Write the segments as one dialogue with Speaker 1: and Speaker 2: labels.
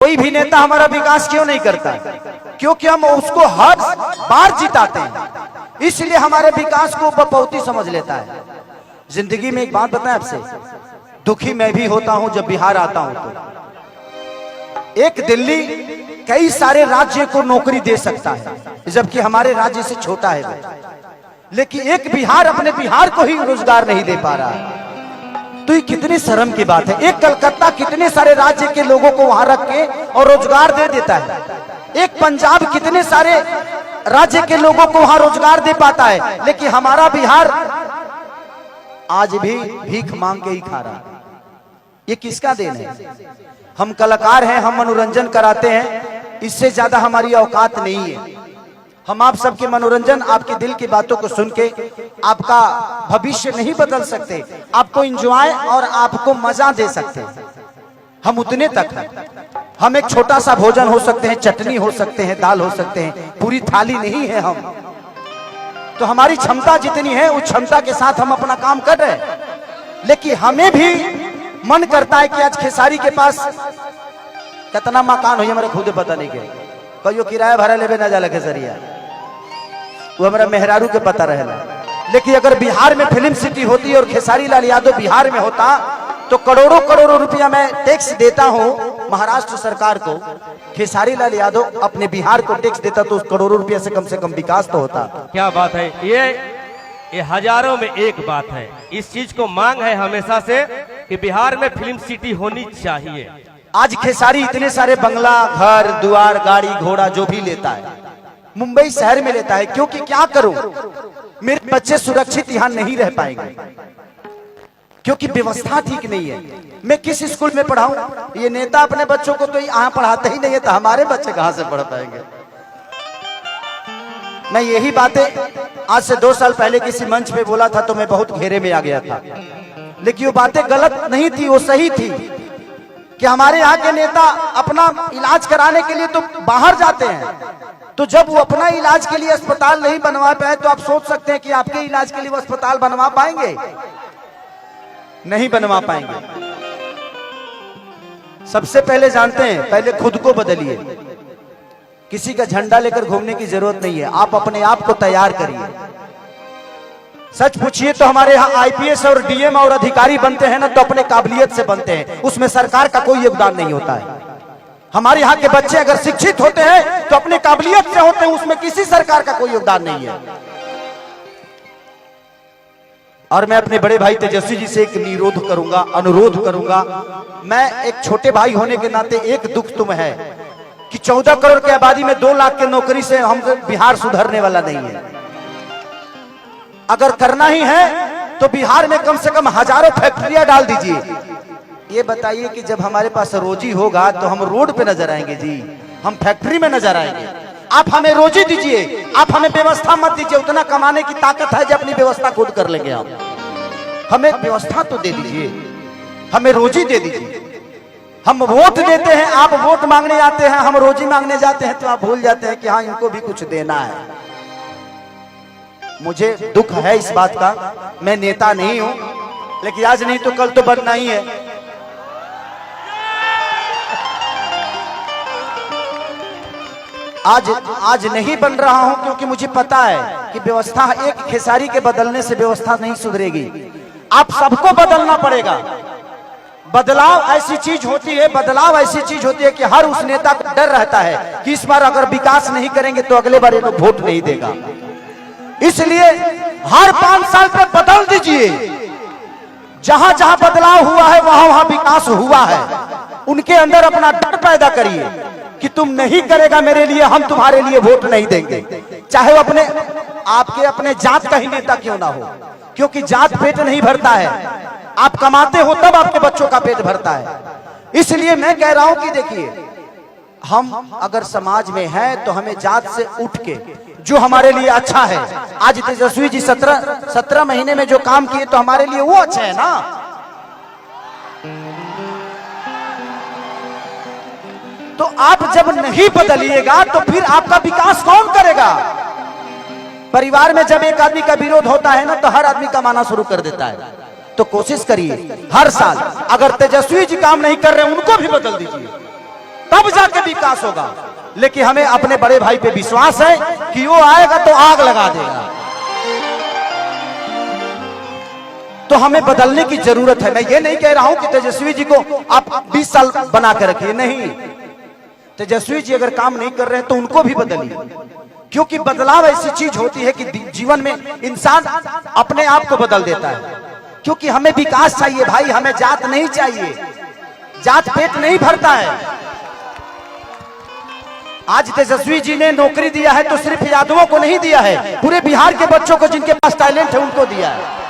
Speaker 1: कोई भी नेता हमारा विकास क्यों नहीं करता? क्योंकि हम उसको हर बार जिताते हैं, इसलिए हमारे विकास को बपौती समझ लेता है। जिंदगी में एक बात बताएं आपसे, दुखी मैं भी होता हूं जब बिहार आता हूं तो। एक दिल्ली कई सारे राज्य को नौकरी दे सकता है, जबकि हमारे राज्य से छोटा है, लेकिन एक बिहार अपने बिहार को ही रोजगार नहीं दे पा रहा है। तो ये कितनी शर्म की बात है। एक कलकत्ता कितने सारे राज्य के लोगों को वहां रख के और रोजगार दे देता है। एक पंजाब कितने सारे राज्य के लोगों को वहां रोजगार दे पाता है, लेकिन हमारा बिहार आज भी भीख मांग के ही खा रहा है। ये किसका देन है? हम कलाकार हैं, हम मनोरंजन कराते हैं, इससे ज्यादा हमारी औकात नहीं है। हम आप सबके मनोरंजन, आपके दिल की बातों को सुन के आपका भविष्य नहीं बदल सकते, आपको एंजॉय और आपको मजा दे सकते। हम उतने तक हैं। हम एक छोटा सा भोजन हो सकते हैं, चटनी हो सकते हैं, दाल हो सकते हैं, पूरी थाली नहीं है हम। तो हमारी क्षमता जितनी है उस क्षमता के साथ हम अपना काम कर रहे हैं। लेकिन हमें भी मन करता है कि आज खेसारी के पास कितना मकान हो, हमारे खुद पता नहीं के कहियो किराया भाड़ा लेवे ना जाला खेसरिया, वो हमारा मेहरारू के पता रहेला। लेकिन अगर बिहार में फिल्म सिटी होती और खेसारी लाल यादव बिहार में होता तो करोड़ों करोड़ों रुपया मैं टैक्स देता हूं महाराष्ट्र सरकार को, खेसारी लाल यादव अपने बिहार को टैक्स देता तो उस करोड़ों रुपया से कम विकास तो होता।
Speaker 2: क्या बात है, ये हजारों में एक बात है। इस चीज को मांग है हमेशा से कि बिहार में फिल्म सिटी होनी चाहिए।
Speaker 1: आज खेसारी इतने सारे बंगला, घर द्वार, गाड़ी घोड़ा जो भी लेता है मुंबई शहर में लेता है, क्योंकि क्या करूं, मेरे बच्चे सुरक्षित यहां नहीं रह पाएंगे, क्योंकि व्यवस्था ठीक नहीं है। मैं किस स्कूल में पढ़ाऊं? ये नेता अपने बच्चों को तो यहाँ पढ़ाते ही नहीं है, तो हमारे बच्चे कहां से पढ़ पाएंगे? मैं यही बातें आज से 2 साल पहले किसी मंच पे बोला था तो मैं बहुत घेरे में आ गया था, लेकिन वो बातें गलत नहीं थी, वो सही थी कि हमारे यहाँ के नेता अपना इलाज कराने के लिए तो बाहर जाते हैं, तो जब वो अपना इलाज के लिए अस्पताल नहीं बनवा पाए तो आप सोच सकते हैं कि आपके इलाज के लिए वो अस्पताल बनवा पाएंगे? नहीं बनवा पाएंगे। सबसे पहले जानते हैं, पहले खुद को बदलिए। किसी का झंडा लेकर घूमने की जरूरत नहीं है, आप अपने आप को तैयार करिए। सच पूछिए तो हमारे यहाँ आईपीएस और डीएम और अधिकारी बनते हैं ना तो अपने काबिलियत से बनते हैं, उसमें सरकार का कोई योगदान नहीं होता है। हमारे यहाँ के बच्चे अगर शिक्षित होते हैं तो अपने काबिलियत से होते हैं, उसमें किसी सरकार का कोई योगदान नहीं है। और मैं अपने बड़े भाई तेजस्वी जी से एक अनुरोध करूंगा। मैं एक छोटे भाई होने के नाते एक दुख तुम है कि 14 करोड़ की आबादी में 2 लाख की नौकरी से हम बिहार सुधरने वाला नहीं है। अगर करना ही है तो बिहार में कम से कम हजारों फैक्ट्रियां डाल दीजिए। ये बताइए कि जब हमारे पास रोजी होगा तो हम रोड पे नजर आएंगे जी, हम फैक्ट्री में नजर आएंगे। आप हमें रोजी दीजिए, आप हमें व्यवस्था मत दीजिए। उतना कमाने की ताकत है जो अपनी व्यवस्था खुद कर लेंगे आप। हमें व्यवस्था तो दे दीजिए, हमें रोजी दे दीजिए। हम वोट देते हैं, आप वोट मांगने आते हैं, हम रोजी मांगने जाते हैं तो आप भूल जाते हैं कि हाँ इनको भी कुछ देना है। मुझे दुख है इस बात का, मैं नेता नहीं हूं, लेकिन आज नहीं तो कल तो बनना ही है। आज नहीं बन रहा हूं क्योंकि मुझे पता है कि व्यवस्था एक खेसारी के बदलने से व्यवस्था नहीं सुधरेगी। आप सबको बदलना पड़ेगा। बदलाव ऐसी चीज होती है कि हर उस नेता को डर रहता है कि इस बार अगर विकास नहीं करेंगे तो अगले बार ये लोग वोट नहीं देगा। इसलिए हर 5 साल पे बदल दीजिए। जहां जहां बदलाव हुआ है वहां वहां विकास हुआ है। उनके अंदर अपना डर पैदा करिए कि तुम नहीं करेगा मेरे लिए, हम तुम्हारे लिए वोट नहीं देंगे, चाहे वो अपने जात का ही नेता क्यों ना हो, क्योंकि जात पेट नहीं भरता है। आप कमाते हो तब आपके बच्चों का पेट भरता है। इसलिए मैं कह रहा हूं कि देखिए, हम अगर समाज में हैं तो हमें जात से उठ के जो हमारे लिए अच्छा है। आज तेजस्वी जी 17 महीने में जो काम किए तो हमारे लिए वो अच्छा है ना। तो आप जब नहीं बदलिएगा तो फिर आपका विकास कौन करेगा? परिवार में जब एक आदमी का विरोध होता है ना तो हर आदमी कमाना शुरू कर देता है। तो कोशिश करिए हर साल, अगर तेजस्वी जी काम नहीं कर रहे उनको भी बदल दीजिए। तब जाके विकास होगा। लेकिन हमें अपने बड़े भाई पे विश्वास है कि वो आएगा तो आग लगा देगा। तो हमें बदलने की जरूरत है। मैं ये नहीं कह रहा हूं कि तेजस्वी जी को आप 20 साल बना के रखिए, नहीं। तेजस्वी जी अगर काम नहीं कर रहे हैं तो उनको भी बदलिए, क्योंकि बदलाव ऐसी चीज होती है कि जीवन में इंसान अपने आप को बदल देता है। क्योंकि हमें विकास चाहिए भाई, हमें जात नहीं चाहिए। जात पेट नहीं भरता है। आज तेजस्वी जी ने नौकरी दिया है तो सिर्फ यादवों को नहीं दिया है, पूरे बिहार के बच्चों को जिनके पास टैलेंट है उनको दिया है।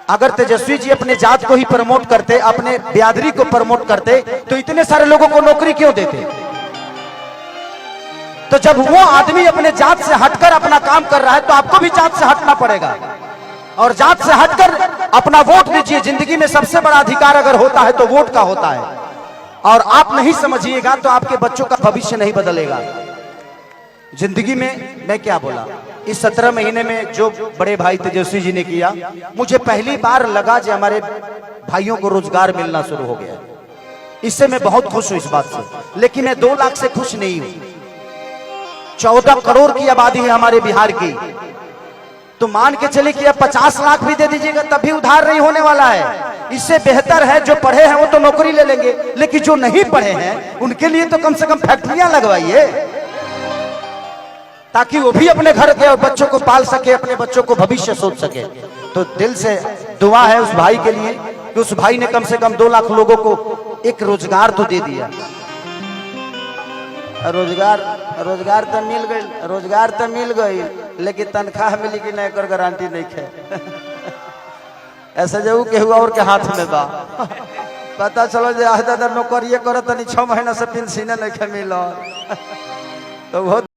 Speaker 1: अगर तेजस्वी जी अपने जात को ही प्रमोट करते, अपने बिरादरी को प्रमोट करते, तो इतने सारे लोगों को नौकरी क्यों देते? तो जब वो आदमी अपने जात से हटकर अपना काम कर रहा है तो आपको भी जात से हटना पड़ेगा और जात से हटकर अपना वोट दीजिए। जिंदगी में सबसे बड़ा अधिकार अगर होता है तो वोट का होता है, और आप नहीं समझिएगा तो आपके बच्चों का भविष्य नहीं बदलेगा। जिंदगी में मैं क्या बोला, इस 17 महीने में जो बड़े भाई तेजस्वी जी ने किया, मुझे पहली बार लगा कि हमारे भाइयों को रोजगार मिलना शुरू हो गया। इससे मैं बहुत खुश हूं इस बात से। लेकिन मैं 2 लाख से खुश नहीं हूं। 14 करोड़ की आबादी है हमारे बिहार की, तो मान के चले कि अब 50 लाख भी दे दीजिएगा तब भी उधार नहीं होने वाला है। इससे बेहतर है जो पढ़े हैं वो तो नौकरी ले लेंगे, लेकिन जो नहीं पढ़े हैं उनके लिए तो कम से कम फैक्ट्रियां लगवाइए, ताकि वो भी अपने घर के और बच्चों को पाल सके, अपने बच्चों को भविष्य सोच सके। तो दिल से दुआ है उस भाई के लिए कि उस भाई ने कम से कम 2 लाख लोगों को एक रोजगार तो दे दिया। रोजगार तो मिल गई, लेकिन तनख्वाह मिली कि नहीं कर गारंटी नहीं है। ऐसे जो केहू और के हाथ में बा, पता चलो जे आज दादा नौकरिए करत नहीं, 6 महीना से पेंशन नहीं मिल तो बहुत